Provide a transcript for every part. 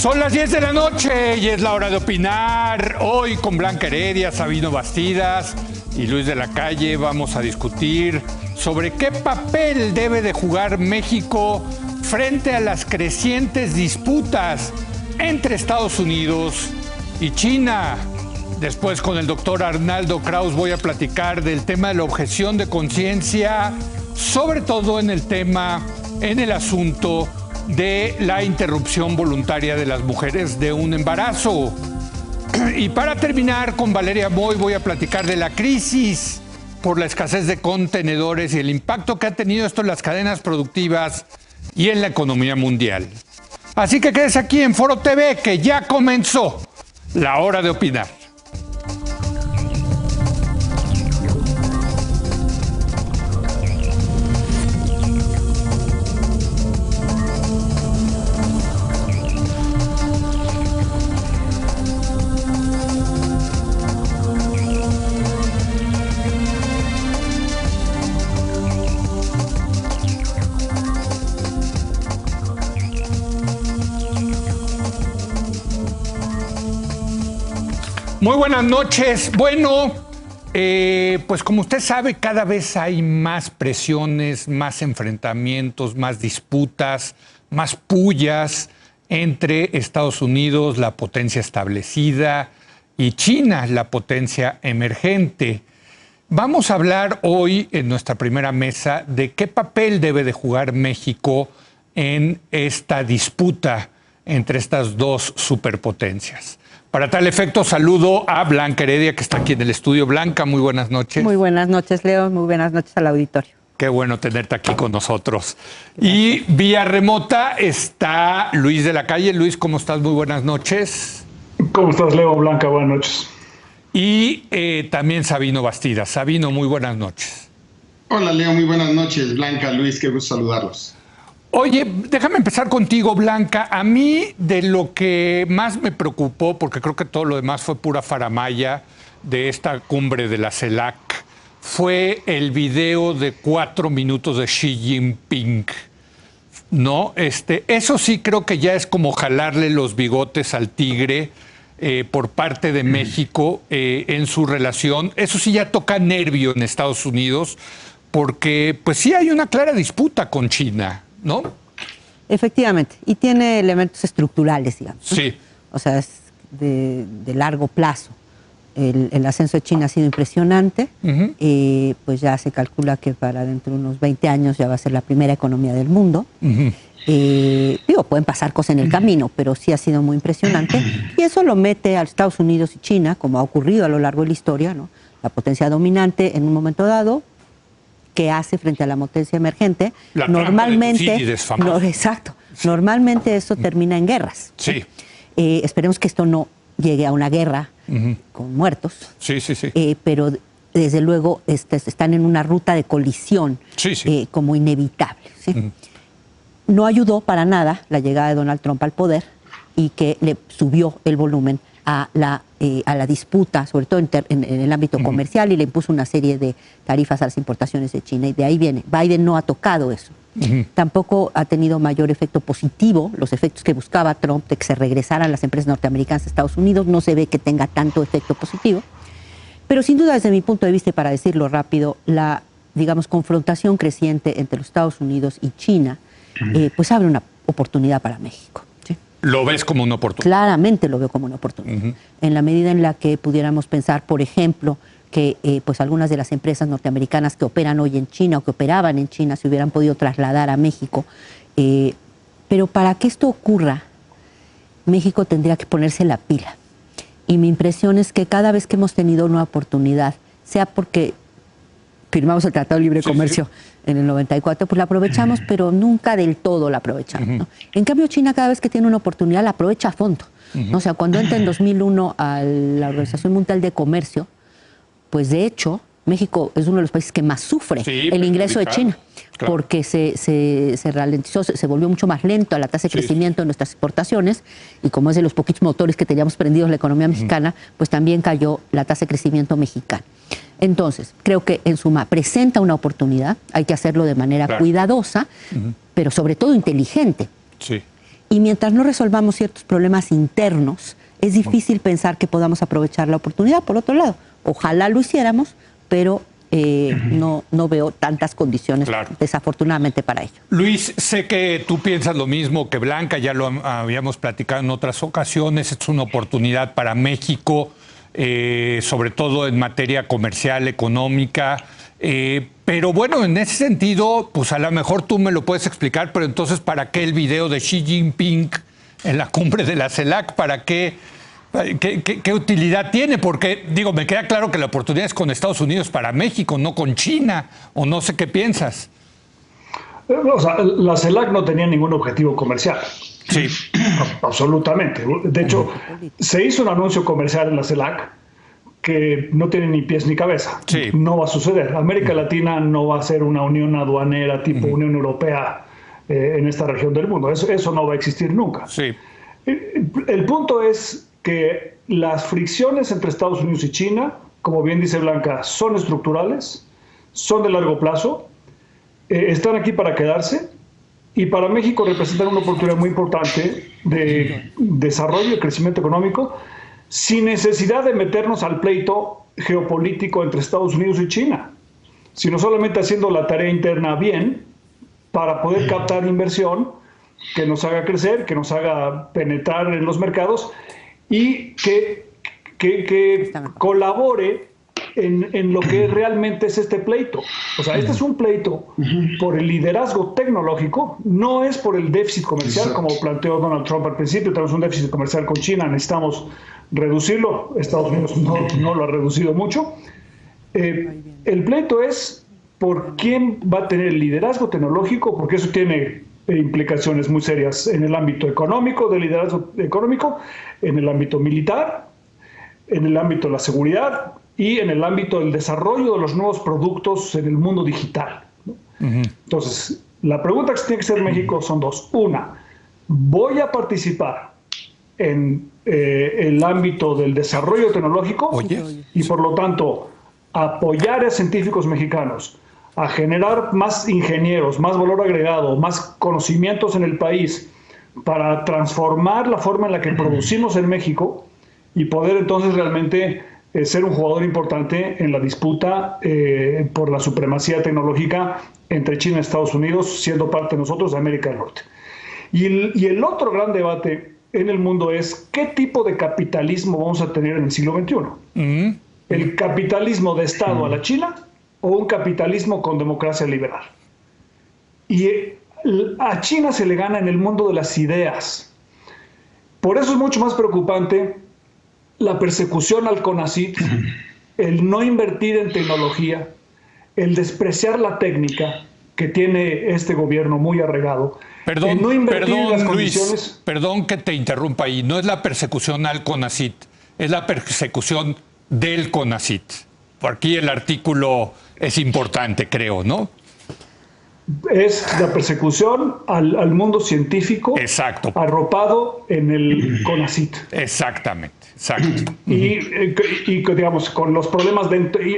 Son las 10 de la noche y es la hora de opinar. Hoy con Blanca Heredia, Sabino Bastidas y Luis de la Calle vamos a discutir sobre qué papel debe de jugar México frente a las crecientes disputas entre Estados Unidos y China. Después con el doctor Arnaldo Kraus voy a platicar del tema de la objeción de conciencia, sobre todo en el asunto de la interrupción voluntaria de las mujeres de un embarazo. Y para terminar con Valeria Moy voy a platicar de la crisis por la escasez de contenedores y el impacto que ha tenido esto en las cadenas productivas y en la economía mundial. Así que quédese aquí en Foro TV, que ya comenzó la hora de opinar. Muy buenas noches. Bueno, pues como usted sabe, cada vez hay más presiones, más enfrentamientos, más disputas, más pullas entre Estados Unidos, la potencia establecida, y China, la potencia emergente. Vamos a hablar hoy en nuestra primera mesa de qué papel debe de jugar México en esta disputa entre estas dos superpotencias. Para tal efecto, saludo a Blanca Heredia, que está aquí en el estudio. Blanca, muy buenas noches. Muy buenas noches, Leo. Muy buenas noches al auditorio. Qué bueno tenerte aquí con nosotros. Gracias. Y vía remota está Luis de la Calle. Luis, ¿cómo estás? Muy buenas noches. ¿Cómo estás, Leo? Blanca, buenas noches. Y también Sabino Bastidas. Sabino, muy buenas noches. Hola, Leo. Muy buenas noches. Blanca, Luis, qué gusto saludarlos. Oye, déjame empezar contigo, Blanca. A mí de lo que más me preocupó, porque creo que todo lo demás fue pura faramalla de esta cumbre de la CELAC, fue el video de 4 minutos de Xi Jinping. ¿No? Eso sí creo que ya es como jalarle los bigotes al tigre por parte de México en su relación. Eso sí ya toca nervio en Estados Unidos, porque pues sí hay una clara disputa con China, ¿no? Efectivamente, y tiene elementos estructurales, digamos. Sí. O sea, es de largo plazo. El ascenso de China ha sido impresionante. Pues ya se calcula que para dentro de unos 20 años ya va a ser la primera economía del mundo. Pueden pasar cosas en el camino, pero sí ha sido muy impresionante. Y eso lo mete a Estados Unidos y China, como ha ocurrido a lo largo de la historia, ¿no? La potencia dominante en un momento dado, que hace frente a la potencia emergente, normalmente, exacto, normalmente eso termina en guerras. Sí. Esperemos que esto no llegue a una guerra con muertos. Sí. Pero desde luego están en una ruta de colisión como inevitable. ¿Sí? No ayudó para nada la llegada de Donald Trump al poder y que le subió el volumen a la disputa, sobre todo en el ámbito comercial, y le impuso una serie de tarifas a las importaciones de China, y de ahí viene. Biden no ha tocado eso. Tampoco ha tenido mayor efecto positivo. Los efectos que buscaba Trump de que se regresaran las empresas norteamericanas a Estados Unidos no se ve que tenga tanto efecto positivo. Pero sin duda, desde mi punto de vista, y para decirlo rápido, la, digamos, confrontación creciente entre los Estados Unidos y China, pues abre una oportunidad para México. ¿Lo ves como una oportunidad? Claramente lo veo como una oportunidad. En la medida en la que pudiéramos pensar, por ejemplo, que pues algunas de las empresas norteamericanas que operan hoy en China o que operaban en China se hubieran podido trasladar a México. Pero para que esto ocurra, México tendría que ponerse la pila. Y mi impresión es que cada vez que hemos tenido una oportunidad, sea porque firmamos el Tratado de Libre Comercio en el 94, pues la aprovechamos, pero nunca del todo la aprovechamos, ¿no? En cambio, China cada vez que tiene una oportunidad la aprovecha a fondo, ¿no? O sea, cuando entra en 2001 a la Organización Mundial de Comercio, pues de hecho, México es uno de los países que más sufre el ingreso de China, porque se ralentizó, se volvió mucho más lento a la tasa de crecimiento de nuestras exportaciones, y como es de los poquitos motores que teníamos prendidos la economía mexicana, pues también cayó la tasa de crecimiento mexicana. Entonces, creo que en suma presenta una oportunidad, hay que hacerlo de manera cuidadosa, pero sobre todo inteligente. Y mientras no resolvamos ciertos problemas internos, es difícil pensar que podamos aprovechar la oportunidad. Por otro lado, ojalá lo hiciéramos, pero no veo tantas condiciones, desafortunadamente, para ello. Luis, sé que tú piensas lo mismo que Blanca, ya lo habíamos platicado en otras ocasiones. Es una oportunidad para México, sobre todo en materia comercial, económica. Pero bueno, en ese sentido, pues a lo mejor tú me lo puedes explicar, pero entonces, ¿para qué el video de Xi Jinping en la cumbre de la CELAC? ¿Para qué? ¿Qué utilidad tiene? Porque, digo, me queda claro que la oportunidad es con Estados Unidos para México, no con China, o no sé qué piensas. O sea, la CELAC no tenía ningún objetivo comercial. Sí. Absolutamente. De hecho, se hizo un anuncio comercial en la CELAC que no tiene ni pies ni cabeza. Sí. No va a suceder. América Latina no va a ser una unión aduanera tipo Unión Europea en esta región del mundo. Eso no va a existir nunca. Sí. El punto es que las fricciones entre Estados Unidos y China, como bien dice Blanca, son estructurales, son de largo plazo, están aquí para quedarse, y para México representan una oportunidad muy importante de desarrollo y crecimiento económico, sin necesidad de meternos al pleito geopolítico entre Estados Unidos y China, sino solamente haciendo la tarea interna bien para poder captar inversión que nos haga crecer, que nos haga penetrar en los mercados y que colabore en lo que realmente es este pleito. O sea, este es un pleito por el liderazgo tecnológico, no es por el déficit comercial. Exacto. Como planteó Donald Trump al principio. Tenemos un déficit comercial con China, necesitamos reducirlo. Estados Unidos no lo ha reducido mucho. El pleito es por quién va a tener el liderazgo tecnológico, porque eso tiene implicaciones muy serias en el ámbito económico, del liderazgo económico, en el ámbito militar, en el ámbito de la seguridad y en el ámbito del desarrollo de los nuevos productos en el mundo digital, ¿no? Entonces, la pregunta que tiene que hacer México son dos. Una, ¿voy a participar en el ámbito del desarrollo tecnológico? Y por lo tanto, apoyar a científicos mexicanos a generar más ingenieros, más valor agregado, más conocimientos en el país para transformar la forma en la que producimos en México y poder entonces realmente ser un jugador importante en la disputa por la supremacía tecnológica entre China y Estados Unidos, siendo parte de nosotros de América del Norte. Y el otro gran debate en el mundo es qué tipo de capitalismo vamos a tener en el siglo XXI. ¿El capitalismo de Estado a la China o un capitalismo con democracia liberal? Y a China se le gana en el mundo de las ideas. Por eso es mucho más preocupante la persecución al CONACYT, el no invertir en tecnología, el despreciar la técnica que tiene este gobierno muy arraigado. Perdón, no invertir en las Luis, condiciones. Perdón que te interrumpa ahí. No es la persecución al CONACYT, es la persecución del CONACYT. Por aquí el artículo es importante, creo, ¿no? Es la persecución al mundo científico. Exacto. Arropado en el CONACYT. Exactamente, exacto. Y digamos, con los problemas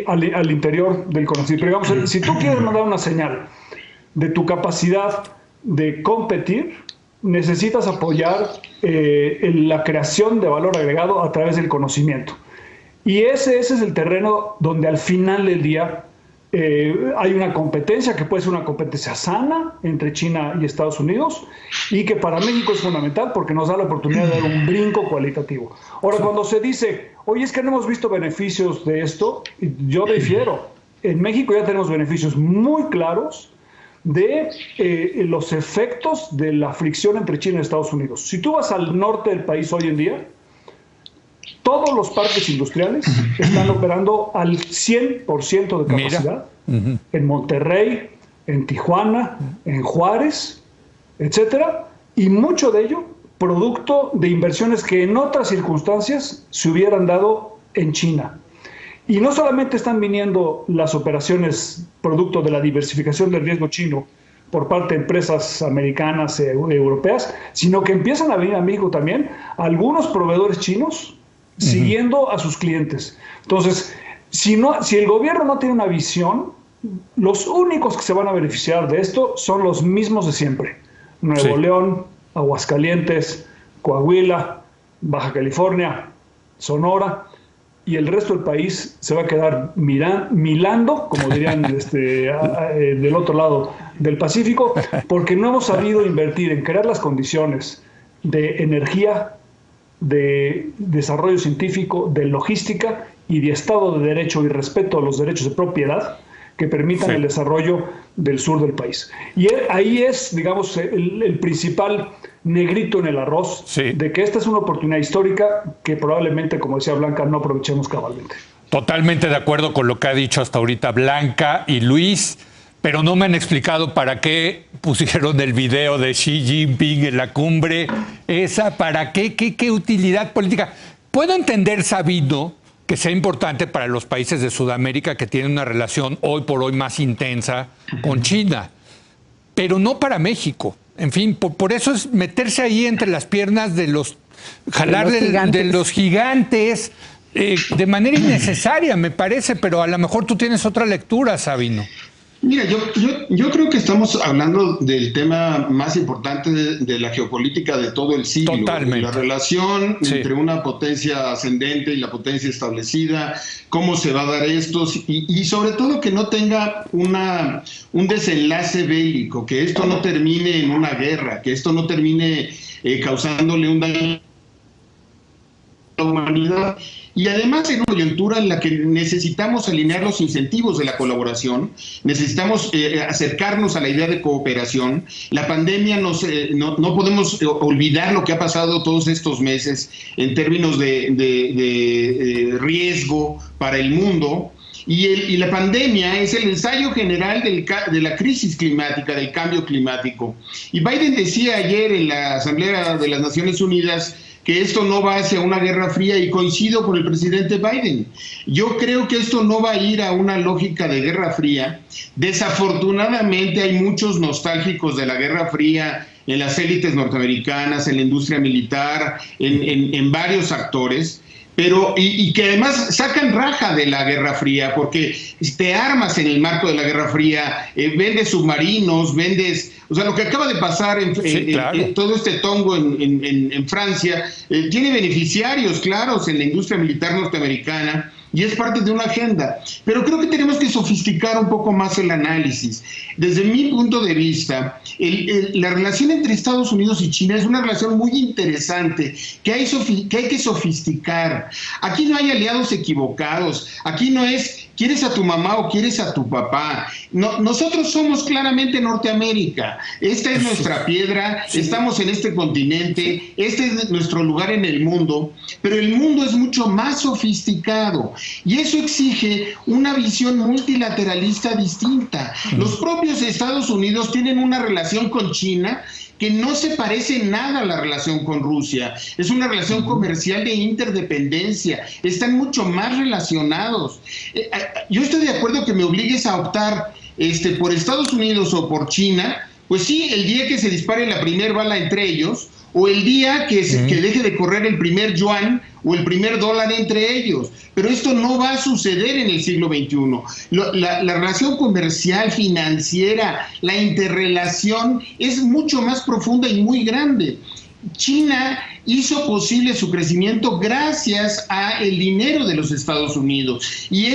al interior del CONACYT. Pero digamos, si tú quieres mandar una señal de tu capacidad de competir, necesitas apoyar la creación de valor agregado a través del conocimiento. Y ese es el terreno donde al final del día hay una competencia que puede ser una competencia sana entre China y Estados Unidos y que para México es fundamental porque nos da la oportunidad de dar un brinco cualitativo. Ahora, cuando se dice, oye, es que no hemos visto beneficios de esto, yo difiero. En México ya tenemos beneficios muy claros de los efectos de la fricción entre China y Estados Unidos. Si tú vas al norte del país hoy en día, todos los parques industriales están operando al 100% de capacidad. En Monterrey, en Tijuana, en Juárez, etcétera. Y mucho de ello producto de inversiones que en otras circunstancias se hubieran dado en China. Y no solamente están viniendo las operaciones producto de la diversificación del riesgo chino por parte de empresas americanas e europeas, sino que empiezan a venir a México también algunos proveedores chinos siguiendo a sus clientes. Entonces, si el gobierno no tiene una visión, los únicos que se van a beneficiar de esto son los mismos de siempre. Nuevo León, Aguascalientes, Coahuila, Baja California, Sonora, y el resto del país se va a quedar milando, como dirían del otro lado del Pacífico, porque no hemos sabido invertir en crear las condiciones de energía, de desarrollo científico, de logística y de Estado de Derecho y respeto a los derechos de propiedad que permitan el desarrollo del sur del país. Y ahí es, digamos, el principal negrito en el arroz de que esta es una oportunidad histórica que probablemente, como decía Blanca, no aprovechemos cabalmente. Totalmente de acuerdo con lo que ha dicho hasta ahorita Blanca y Luis, pero no me han explicado para qué pusieron el video de Xi Jinping en la cumbre. ¿Para qué? ¿Qué utilidad política? Puedo entender, Sabino, que sea importante para los países de Sudamérica que tienen una relación hoy por hoy más intensa con China, pero no para México. En fin, por eso es meterse ahí entre las piernas de los, jalar de los gigantes de manera innecesaria, me parece, pero a lo mejor tú tienes otra lectura, Sabino. Mira, yo creo que estamos hablando del tema más importante de la geopolítica de todo el siglo. Totalmente. La relación entre una potencia ascendente y la potencia establecida, cómo se va a dar esto, y sobre todo que no tenga un desenlace bélico, que esto no termine en una guerra, que esto no termine causándole un daño a la humanidad. Y además en una coyuntura en la que necesitamos alinear los incentivos de la colaboración, necesitamos acercarnos a la idea de cooperación. La pandemia no podemos olvidar lo que ha pasado todos estos meses en términos de riesgo para el mundo. Y la pandemia es el ensayo general de la crisis climática, del cambio climático. Y Biden decía ayer en la Asamblea de las Naciones Unidas que esto no va hacia una guerra fría, y coincido con el presidente Biden. Yo creo que esto no va a ir a una lógica de guerra fría. Desafortunadamente hay muchos nostálgicos de la Guerra Fría en las élites norteamericanas, en la industria militar, en varios actores, pero y que además sacan raja de la Guerra Fría, porque te armas en el marco de la Guerra Fría, vendes submarinos, o sea, lo que acaba de pasar en todo este tongo en Francia, tiene beneficiarios claros en la industria militar norteamericana, y es parte de una agenda. Pero creo que tenemos que sofisticar un poco más el análisis. Desde mi punto de vista, la relación entre Estados Unidos y China es una relación muy interesante que hay que sofisticar. Aquí no hay aliados equivocados. Aquí no es ¿quieres a tu mamá o quieres a tu papá? No, nosotros somos claramente Norteamérica. Esta es nuestra piedra, estamos en este continente, este es nuestro lugar en el mundo, pero el mundo es mucho más sofisticado y eso exige una visión multilateralista distinta. Los propios Estados Unidos tienen una relación con China que no se parece en nada a la relación con Rusia. Es una relación comercial de interdependencia. Están mucho más relacionados. Yo estoy de acuerdo que me obligues a optar por Estados Unidos o por China. Pues sí, el día que se dispare la primera bala entre ellos, o el día que deje de correr el primer yuan o el primer dólar entre ellos. Pero esto no va a suceder en el siglo XXI. La relación comercial, financiera, la interrelación es mucho más profunda y muy grande. China hizo posible su crecimiento gracias a el dinero de los Estados Unidos y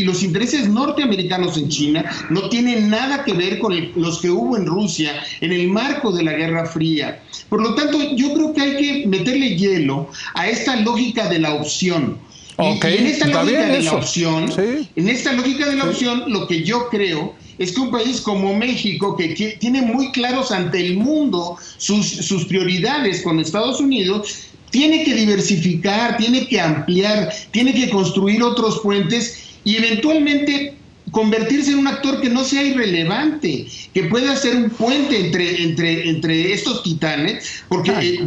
los intereses norteamericanos en China no tienen nada que ver con los que hubo en Rusia en el marco de la Guerra Fría. Por lo tanto, yo creo que hay que meterle hielo a esta lógica de la opción. Y en esta lógica de la opción, lo que yo creo es que un país como México, que tiene muy claros ante el mundo sus prioridades con Estados Unidos, tiene que diversificar, tiene que ampliar, tiene que construir otros puentes y eventualmente convertirse en un actor que no sea irrelevante, que pueda ser un puente entre estos titanes, porque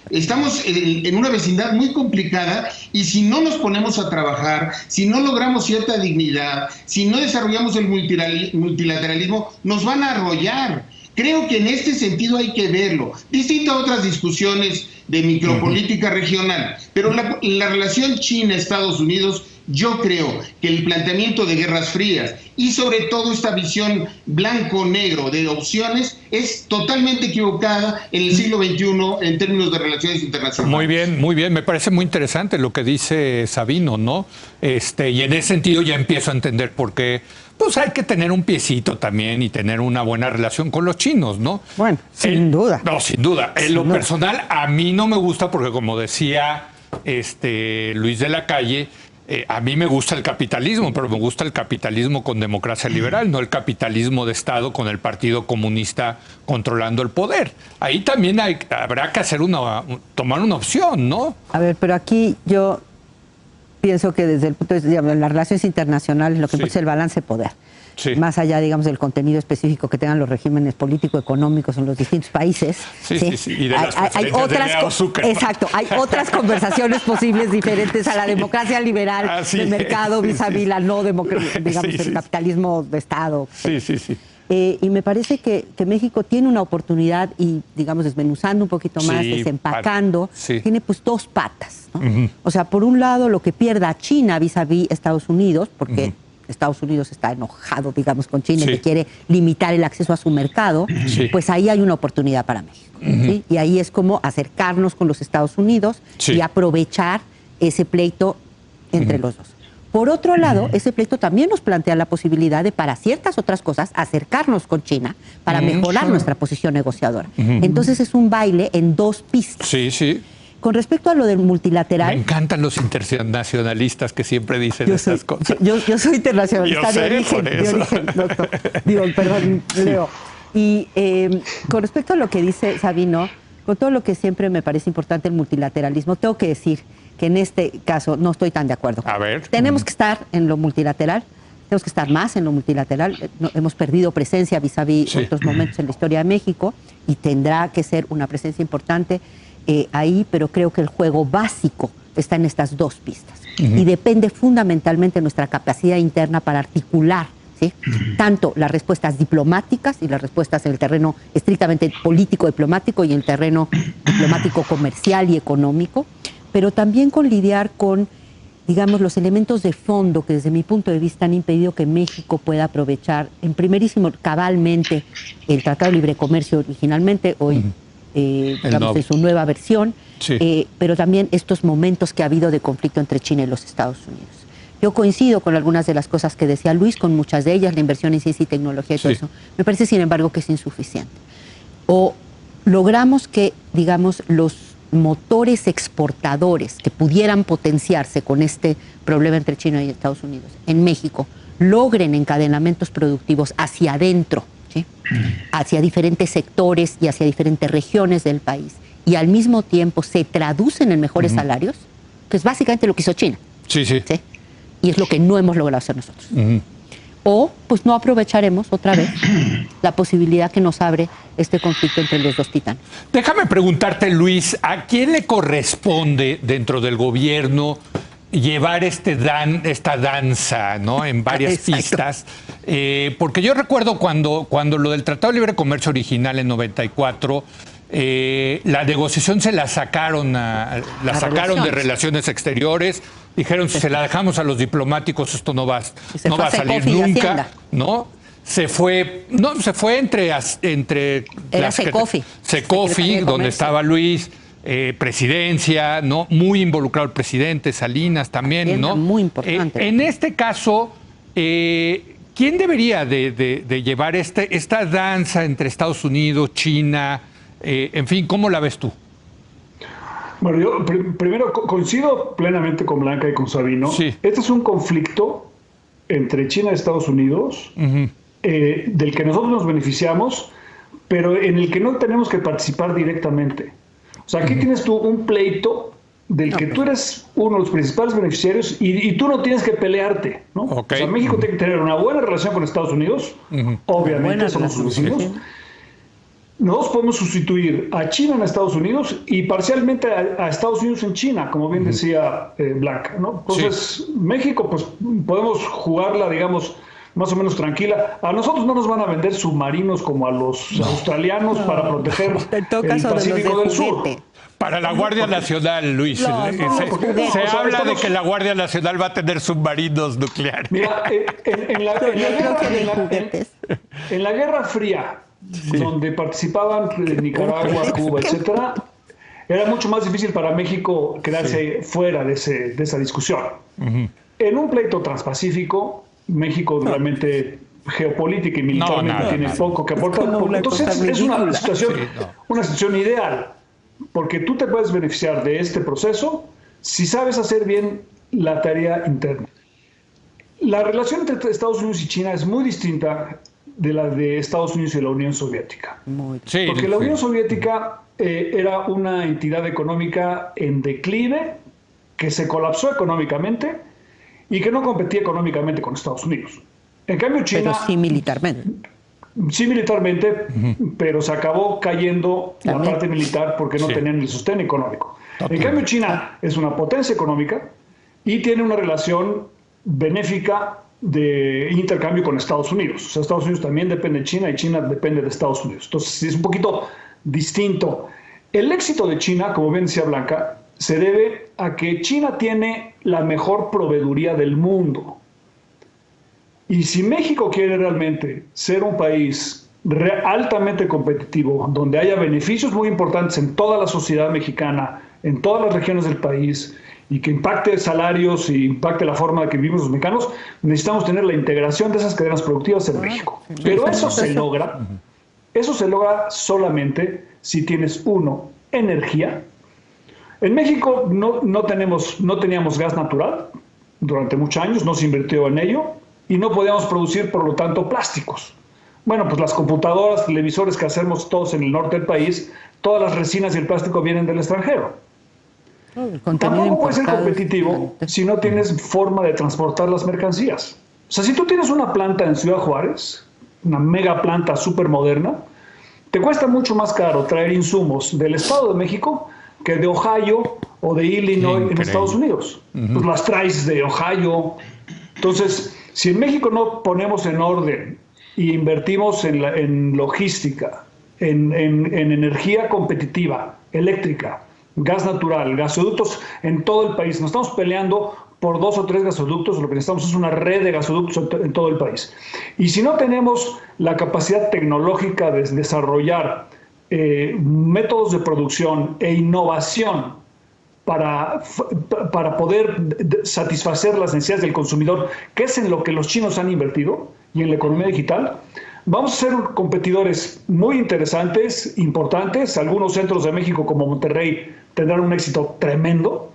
estamos en una vecindad muy complicada y si no nos ponemos a trabajar, si no logramos cierta dignidad, si no desarrollamos el multilateralismo, nos van a arrollar. Creo que en este sentido hay que verlo, distinto a otras discusiones de micropolítica regional, pero la relación China-Estados Unidos yo creo que el planteamiento de guerras frías y sobre todo esta visión blanco-negro de opciones es totalmente equivocada en el siglo XXI en términos de relaciones internacionales. Muy bien, me parece muy interesante lo que dice Sabino, ¿no? Y en ese sentido ya empiezo a entender por qué pues hay que tener un piecito también y tener una buena relación con los chinos, ¿no? Bueno, sin duda. No, sin duda. En lo personal, a mí no me gusta porque, como decía Luis de la Calle, a mí me gusta el capitalismo, pero me gusta el capitalismo con democracia liberal, no el capitalismo de Estado con el Partido Comunista controlando el poder. Ahí también habrá que hacer tomar una opción, ¿no? A ver, pero aquí yo pienso que desde el punto de vista de las relaciones internacionales, lo que importa es el balance de poder. Sí. Más allá, digamos, del contenido específico que tengan los regímenes político-económicos en los distintos países. Sí. Y de hay otras conversaciones posibles diferentes a la democracia liberal de mercado vis-a-vis la no democracia, digamos, el capitalismo de Estado. Sí. Y me parece que México tiene una oportunidad y, digamos, desmenuzando un poquito más, desempacando, tiene pues dos patas, ¿no? O sea, por un lado, lo que pierda China vis-a-vis Estados Unidos, porque Estados Unidos está enojado, digamos, con China y que quiere limitar el acceso a su mercado, pues ahí hay una oportunidad para México. ¿Sí? Y ahí es como acercarnos con los Estados Unidos y aprovechar ese pleito entre los dos. Por otro lado, ese pleito también nos plantea la posibilidad de, para ciertas otras cosas, acercarnos con China para mejorar nuestra posición negociadora. Entonces es un baile en dos pistas. Sí. Con respecto a lo del multilateral... Me encantan los internacionalistas que siempre dicen estas cosas. Yo soy internacionalista de origen, doctor. Digo, perdón, Leo. Y con respecto a lo que dice Sabino, con todo lo que siempre me parece importante el multilateralismo, tengo que decir que en este caso no estoy tan de acuerdo. A ver. Tenemos que estar en lo multilateral, tenemos que estar más en lo multilateral. Hemos perdido presencia vis-a-vis otros momentos en la historia de México y tendrá que ser una presencia importante ahí, pero creo que el juego básico está en estas dos pistas. Y depende fundamentalmente de nuestra capacidad interna para articular tanto las respuestas diplomáticas y las respuestas en el terreno estrictamente político-diplomático y en el terreno diplomático comercial y económico, pero también con lidiar con, digamos, los elementos de fondo que desde mi punto de vista han impedido que México pueda aprovechar en primerísimo cabalmente el Tratado de Libre Comercio originalmente, hoy digamos, en su nueva versión, pero también estos momentos que ha habido de conflicto entre China y los Estados Unidos. Yo coincido con algunas de las cosas que decía Luis, con muchas de ellas, la inversión en ciencia y tecnología y todo eso. Me parece, sin embargo, que es insuficiente. O logramos que, digamos, los motores exportadores que pudieran potenciarse con este problema entre China y Estados Unidos en México logren encadenamientos productivos hacia adentro, hacia diferentes sectores y hacia diferentes regiones del país, y al mismo tiempo se traducen en mejores salarios, que es básicamente lo que hizo China. ¿Sí? Y es lo que no hemos logrado hacer nosotros. O pues no aprovecharemos otra vez la posibilidad que nos abre este conflicto entre los dos titanes. Déjame preguntarte, Luis, ¿a quién le corresponde dentro del gobierno llevar esta danza, ¿no?, en varias pistas? Porque yo recuerdo cuando lo del Tratado de Libre Comercio original en 94, la negociación se la sacaron de Relaciones Exteriores. Dijeron, si se la dejamos a los diplomáticos, esto no va a salir nunca, ¿no? Se fue entre Secofi, donde estaba Luis, presidencia, ¿no? Muy involucrado el presidente, Salinas también, ¿no? Muy importante. En este caso, ¿quién debería de llevar esta danza entre Estados Unidos, China? En fin, ¿cómo la ves tú? Bueno, yo primero coincido plenamente con Blanca y con Sabino. Este es un conflicto entre China y Estados Unidos, del que nosotros nos beneficiamos, pero en el que no tenemos que participar directamente. O sea, aquí tienes tú un pleito del que tú eres uno de los principales beneficiarios y tú no tienes que pelearte, ¿no? O sea, México tiene que tener una buena relación con Estados Unidos, obviamente somos sus vecinos. Nosotros podemos sustituir a China en Estados Unidos y parcialmente a Estados Unidos en China, como bien decía Blanca, ¿no? Entonces, México, pues podemos jugarla, digamos, más o menos tranquila. A nosotros no nos van a vender submarinos como a los australianos para proteger el Pacífico del Sur. Para la Guardia Nacional, Luis. Se habla de que la Guardia Nacional va a tener submarinos nucleares. Mira, en la Guerra Fría, donde participaban Nicaragua, Cuba, etcétera, era mucho más difícil para México quedarse fuera de esa discusión. En un pleito transpacífico, México realmente geopolítica y militarmente tiene poco que aportar. Entonces es una situación ideal, porque tú te puedes beneficiar de este proceso si sabes hacer bien la tarea interna. La relación entre Estados Unidos y China es muy distinta de la de Estados Unidos y la Unión Soviética. Porque la Unión Soviética era una entidad económica en declive, que se colapsó económicamente y que no competía económicamente con Estados Unidos. En cambio, China... Pero sí militarmente. Sí militarmente, pero se acabó cayendo la parte militar porque no tenían el sostén económico. En cambio, China es una potencia económica y tiene una relación benéfica de intercambio con Estados Unidos. O sea, Estados Unidos también depende de China y China depende de Estados Unidos. Entonces, es un poquito distinto. El éxito de China, como bien decía Blanca, se debe a que China tiene la mejor proveeduría del mundo. Y si México quiere realmente ser un país altamente competitivo, donde haya beneficios muy importantes en toda la sociedad mexicana, en todas las regiones del país, y que impacte salarios y impacte la forma en que vivimos los mexicanos, necesitamos tener la integración de esas cadenas productivas en México. Pero eso se logra solamente si tienes, energía. En México no teníamos gas natural durante muchos años, no se invirtió en ello, y no podíamos producir, por lo tanto, plásticos. Bueno, pues las computadoras, televisores que hacemos todos en el norte del país, todas las resinas y el plástico vienen del extranjero. Tampoco puedes ser competitivo si no tienes forma de transportar las mercancías. O sea, si tú tienes una planta en Ciudad Juárez, una mega planta súper moderna, te cuesta mucho más caro traer insumos del Estado de México que de Ohio o de Illinois en Estados Unidos. Pues las traes de Ohio. Entonces, si en México no ponemos en orden y invertimos en logística, en energía competitiva, eléctrica, gas natural, gasoductos en todo el país, nos estamos peleando por 2 o 3 gasoductos, lo que necesitamos es una red de gasoductos en todo el país. Y si no tenemos la capacidad tecnológica de desarrollar métodos de producción e innovación para poder satisfacer las necesidades del consumidor, que es en lo que los chinos han invertido, y en la economía digital, vamos a ser competidores muy interesantes, importantes. Algunos centros de México, como Monterrey, tendrán un éxito tremendo,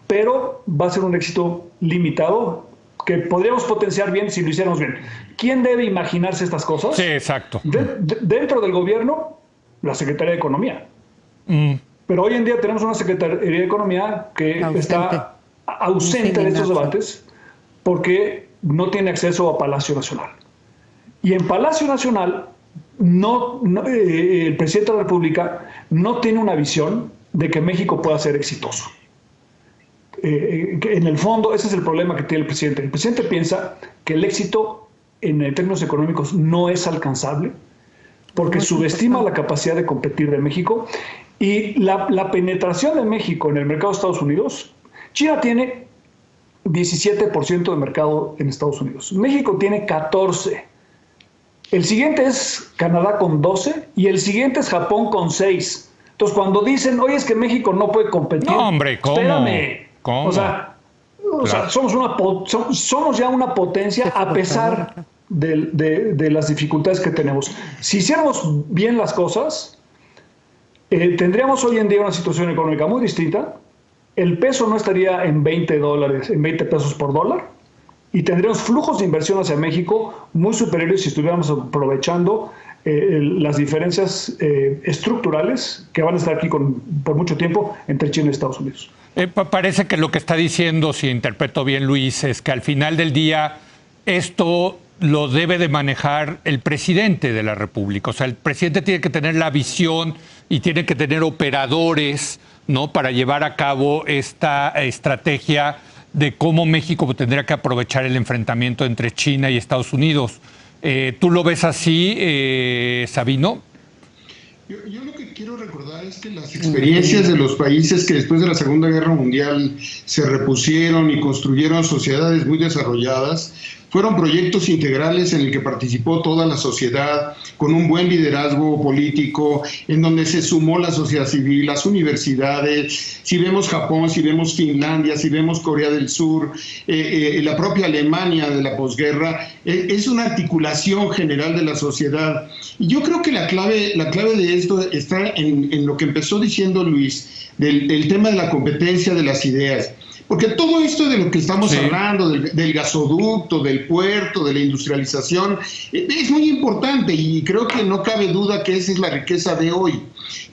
pero va a ser un éxito limitado que podríamos potenciar bien si lo hiciéramos bien. ¿Quién debe imaginarse estas cosas? Sí, exacto. Dentro del gobierno, la Secretaría de Economía. Pero hoy en día tenemos una Secretaría de Economía que está ausente de estos debates porque no tiene acceso a Palacio Nacional. Y en Palacio Nacional, el presidente de la República no tiene una visión de que México pueda ser exitoso. En el fondo, ese es el problema que tiene el presidente. El presidente piensa que el éxito en términos económicos no es alcanzable porque subestima la capacidad de competir de México y la penetración de México en el mercado de Estados Unidos. China tiene 17% de mercado en Estados Unidos. México tiene 14%. El siguiente es Canadá con 12% y el siguiente es Japón con 6%. Entonces, cuando dicen, oye, es que México no puede competir. No, hombre, ¿cómo? Espérame. ¿Cómo? O sea, somos ya una potencia a pesar de las dificultades que tenemos. Si hiciéramos bien las cosas, tendríamos hoy en día una situación económica muy distinta. El peso no estaría en $20, en 20 pesos por dólar. Y tendríamos flujos de inversión hacia México muy superiores si estuviéramos aprovechando las diferencias estructurales que van a estar aquí por mucho tiempo entre China y Estados Unidos. Parece que lo que está diciendo, si interpreto bien, Luis, es que al final del día esto lo debe de manejar el presidente de la República. O sea, el presidente tiene que tener la visión y tiene que tener operadores, ¿no?, para llevar a cabo esta estrategia de cómo México tendría que aprovechar el enfrentamiento entre China y Estados Unidos. ¿Tú lo ves así, Sabino? Yo lo que quiero recordar es que las experiencias de los países que después de la Segunda Guerra Mundial se repusieron y construyeron sociedades muy desarrolladas fueron proyectos integrales en el que participó toda la sociedad, con un buen liderazgo político, en donde se sumó la sociedad civil, las universidades. Si vemos Japón, si vemos Finlandia, si vemos Corea del Sur, la propia Alemania de la posguerra, es una articulación general de la sociedad. Y yo creo que la clave de esto está en lo que empezó diciendo Luis, del tema de la competencia de las ideas. Porque todo esto de lo que estamos hablando, del gasoducto, del puerto, de la industrialización, es muy importante y creo que no cabe duda que esa es la riqueza de hoy.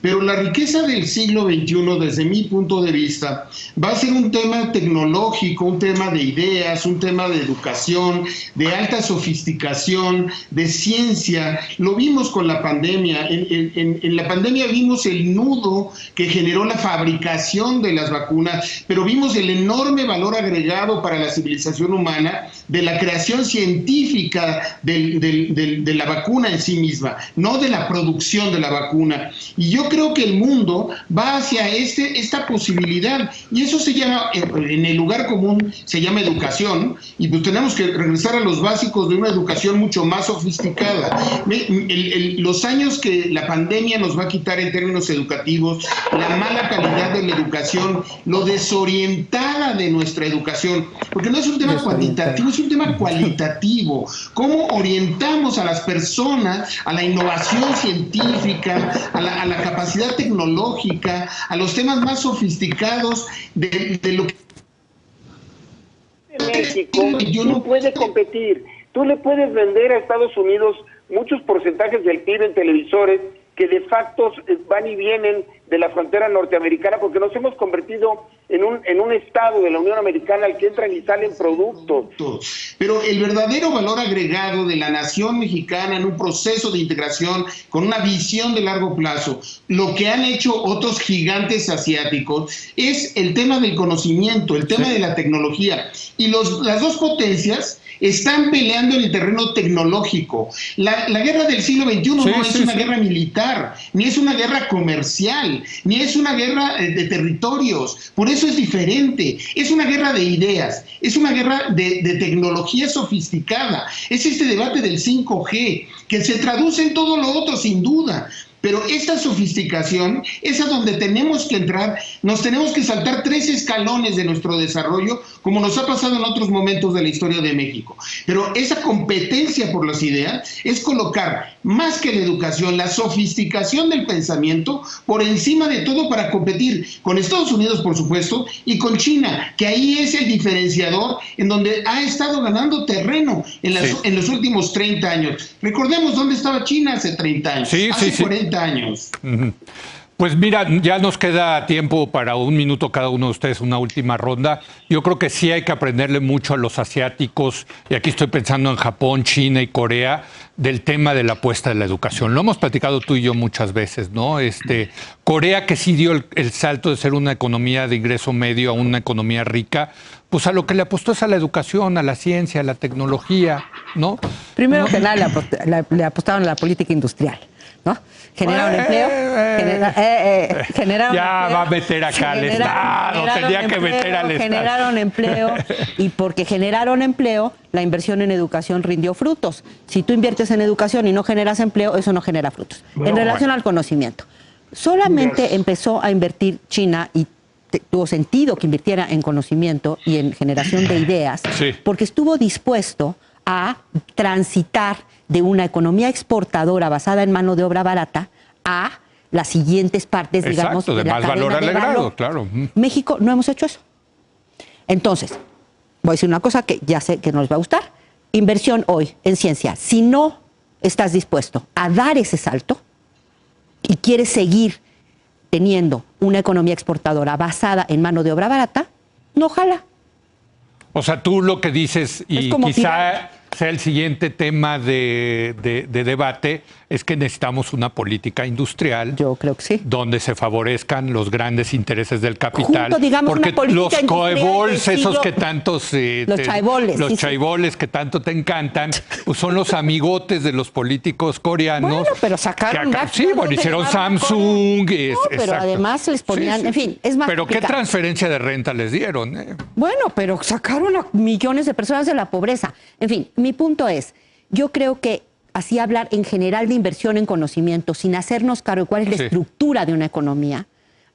Pero la riqueza del siglo XXI, desde mi punto de vista, va a ser un tema tecnológico, un tema de ideas, un tema de educación, de alta sofisticación, de ciencia. Lo vimos con la pandemia. En la pandemia vimos el nudo que generó la fabricación de las vacunas, pero vimos el enorme valor agregado para la civilización humana de la creación científica de la vacuna en sí misma, no de la producción de la vacuna. Y yo creo que el mundo va hacia esta posibilidad, y eso se llama, en el lugar común, se llama educación, y pues tenemos que regresar a los básicos de una educación mucho más sofisticada. Los años que la pandemia nos va a quitar en términos educativos, la mala calidad de la educación, lo desorientada de nuestra educación, porque no es un tema cuantitativo, es un tema cualitativo. ¿Cómo orientamos a las personas a la innovación científica, a la capacidad tecnológica, a los temas más sofisticados de lo que México no puede competir? Tú le puedes vender a Estados Unidos muchos porcentajes del PIB en televisores que de facto van y vienen de la frontera norteamericana, porque nos hemos convertido en un estado de la Unión Americana al que entran y salen productos. Pero el verdadero valor agregado de la nación mexicana en un proceso de integración con una visión de largo plazo, lo que han hecho otros gigantes asiáticos, es el tema del conocimiento, el tema de la tecnología. Y las dos potencias están peleando en el terreno tecnológico. La guerra del siglo XXI no es una guerra militar, ni es una guerra comercial, ni es una guerra de territorios. Por eso es diferente. Es una guerra de ideas, es una guerra de tecnología sofisticada. Es este debate del 5G, que se traduce en todo lo otro, sin duda. Pero esta sofisticación es a donde tenemos que entrar, nos tenemos que saltar 3 escalones de nuestro desarrollo, como nos ha pasado en otros momentos de la historia de México. Pero esa competencia por las ideas es colocar, más que la educación, la sofisticación del pensamiento por encima de todo para competir con Estados Unidos, por supuesto, y con China, que ahí es el diferenciador en donde ha estado ganando terreno en los últimos 30 años. Recordemos dónde estaba China hace 30 años, hace 40 años. Pues mira, ya nos queda tiempo para 1 minuto cada uno de ustedes, una última ronda. Yo creo que sí hay que aprenderle mucho a los asiáticos, y aquí estoy pensando en Japón, China y Corea, del tema de la apuesta de la educación. Lo hemos platicado tú y yo muchas veces, ¿no? Corea, que sí dio el salto de ser una economía de ingreso medio a una economía rica, pues a lo que le apostó es a la educación, a la ciencia, a la tecnología, ¿no? Primero que nada le apostaron a la política industrial, ¿no? Generaron empleo. Generaron ya empleo, va a meter acá al Estado, tenía que meter al Estado. Generaron empleo, y porque generaron empleo, la inversión en educación rindió frutos. Si tú inviertes en educación y no generas empleo, eso no genera frutos. En relación al conocimiento, solamente empezó a invertir China, y tuvo sentido que invirtiera en conocimiento y en generación de ideas, porque estuvo dispuesto a transitar de una economía exportadora basada en mano de obra barata a las siguientes partes, digamos, de la más valor agregado, claro. México no hemos hecho eso. Entonces, voy a decir una cosa que ya sé que nos va a gustar. Inversión hoy en ciencia. Si no estás dispuesto a dar ese salto y quieres seguir teniendo una economía exportadora basada en mano de obra barata, no jala. O sea, tú lo que dices, y sea el siguiente tema de debate, es que necesitamos una política industrial. Yo creo que sí. Donde se favorezcan los grandes intereses del capital. Junto, digamos, porque los coebols, esos que tantos... los chaiboles. Los chaiboles que tanto te encantan, pues son los amigotes de los políticos coreanos. Bueno, pero sacaron... Sí, bueno, hicieron Samsung. Pero además les ponían... En fin, es más Pero complicado. ¿qué transferencia de renta les dieron? Bueno, pero sacaron a millones de personas de la pobreza. En fin, mi punto es, yo creo que así hablar en general de inversión en conocimiento, sin hacernos cargo de cuál es la estructura de una economía,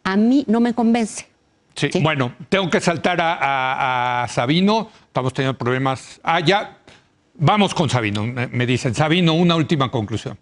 a mí no me convence. Sí. Bueno, tengo que saltar a Sabino. Estamos teniendo problemas. Ya. Vamos con Sabino. Me dicen, Sabino, una última conclusión.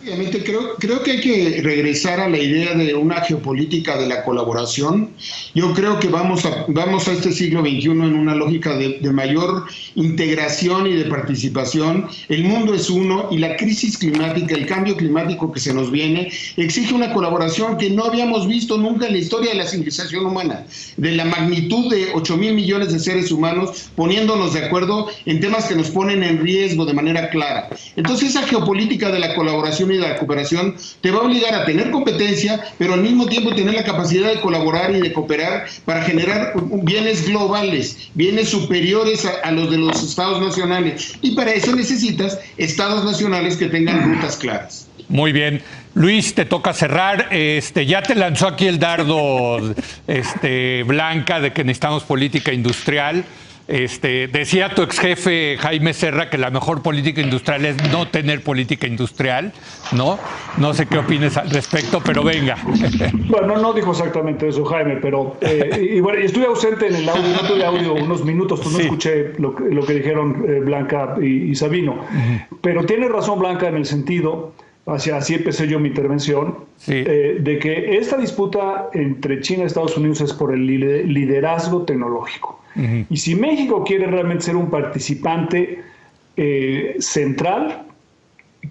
Obviamente creo que hay que regresar a la idea de una geopolítica de la colaboración. Yo creo que vamos a este siglo XXI en una lógica de mayor integración y de participación. El mundo es uno y la crisis climática, el cambio climático que se nos viene, exige una colaboración que no habíamos visto nunca en la historia de la civilización humana, de la magnitud de 8,000 millones de seres humanos poniéndonos de acuerdo en temas que nos ponen en riesgo de manera clara. Entonces esa geopolítica de la colaboración y de la cooperación te va a obligar a tener competencia, pero al mismo tiempo tener la capacidad de colaborar y de cooperar para generar bienes globales, bienes superiores a los de los estados nacionales. Y para eso necesitas estados nacionales que tengan rutas claras. Muy bien. Luis, te toca cerrar. Ya te lanzó aquí el dardo Blanca de que necesitamos política industrial. Decía tu ex jefe Jaime Serra que la mejor política industrial es no tener política industrial, ¿no? No sé qué opines al respecto, pero venga. Bueno, no dijo exactamente eso Jaime, pero y bueno, estuve ausente en el audio, no tuve audio unos minutos, pues no escuché lo que dijeron Blanca y Sabino, pero tiene razón Blanca en el sentido, así empecé yo mi intervención, de que esta disputa entre China y Estados Unidos es por el liderazgo tecnológico. Y si México quiere realmente ser un participante central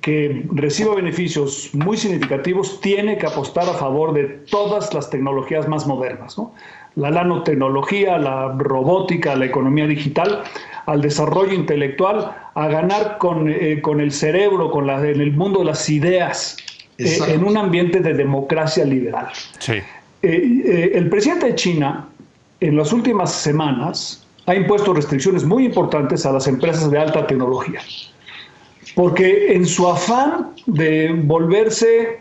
que reciba beneficios muy significativos, tiene que apostar a favor de todas las tecnologías más modernas, ¿no? La nanotecnología, la robótica, la economía digital, al desarrollo intelectual, a ganar con el cerebro, en el mundo de las ideas, en un ambiente de democracia liberal. Sí. El presidente de China en las últimas semanas ha impuesto restricciones muy importantes a las empresas de alta tecnología, porque en su afán de volverse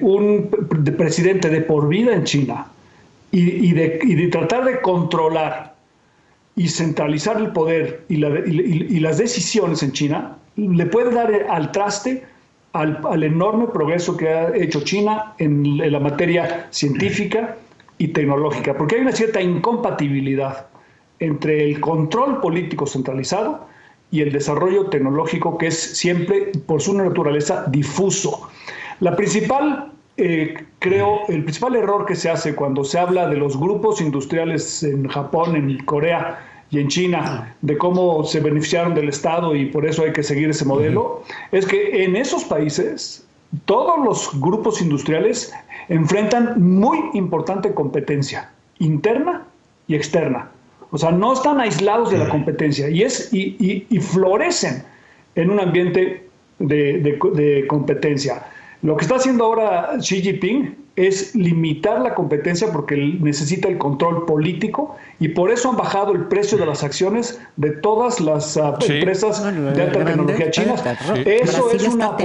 un presidente de por vida en China y de tratar de controlar y centralizar el poder y las decisiones en China, le puede dar al traste al enorme progreso que ha hecho China en la materia científica y tecnológica, porque hay una cierta incompatibilidad entre el control político centralizado y el desarrollo tecnológico, que es siempre, por su naturaleza, difuso. El principal error que se hace cuando se habla de los grupos industriales en Japón, en Corea y en China, de cómo se beneficiaron del Estado y por eso hay que seguir ese modelo, es que en esos países todos los grupos industriales enfrentan muy importante competencia interna y externa. O sea, no están aislados de la competencia y florecen en un ambiente de competencia. Lo que está haciendo ahora Xi Jinping es limitar la competencia porque necesita el control político y por eso han bajado el precio de las acciones de todas las empresas de alta tecnología chinas. Eso es una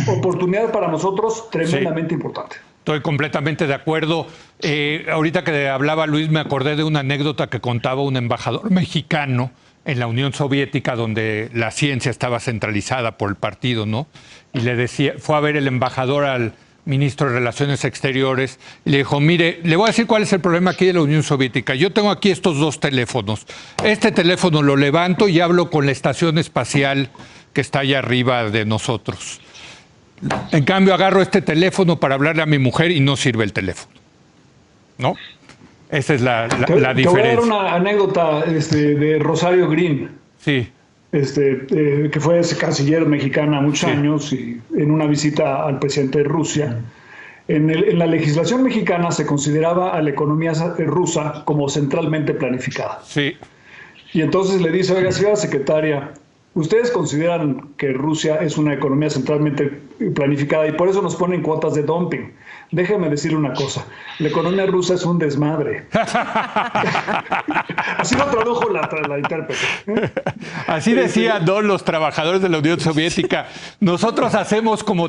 oportunidad para nosotros tremendamente importante. Estoy completamente de acuerdo. Ahorita que hablaba Luis, me acordé de una anécdota que contaba un embajador mexicano en la Unión Soviética, donde la ciencia estaba centralizada por el partido, ¿no? Y le decía, fue a ver el embajador al ministro de Relaciones Exteriores y le dijo, mire, le voy a decir cuál es el problema aquí de la Unión Soviética. Yo tengo aquí estos dos teléfonos. Este teléfono lo levanto y hablo con la estación espacial que está allá arriba de nosotros. En cambio, agarro este teléfono para hablarle a mi mujer y no sirve el teléfono, ¿no? Esa es la diferencia. Te voy a dar una anécdota de Rosario Green. Sí. Que fue canciller mexicana muchos años y en una visita al presidente de Rusia. En la legislación mexicana se consideraba a la economía rusa como centralmente planificada. Sí. Y entonces le dice, oiga, señora secretaria, ¿ustedes consideran que Rusia es una economía centralmente planificada y por eso nos ponen cuotas de dumping? Déjeme decirle una cosa, la economía rusa es un desmadre. Así lo tradujo la intérprete. Así decían, ¿no?, los trabajadores de la Unión Soviética. Nosotros hacemos como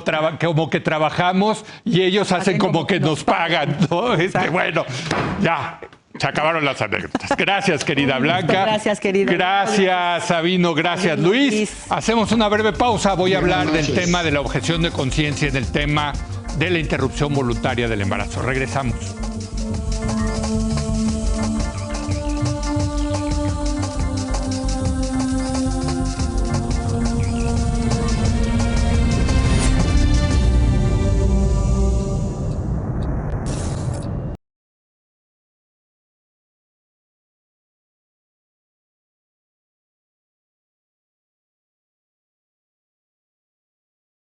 que trabajamos y ellos hacen como que nos pagan, ¿no? Bueno, ya. Se acabaron las anécdotas. Gracias, querida Blanca. Gracias, querida. Gracias, Sabino. Gracias, Luis. Hacemos una breve pausa. Voy a hablar del tema de la objeción de conciencia y del tema de la interrupción voluntaria del embarazo. Regresamos.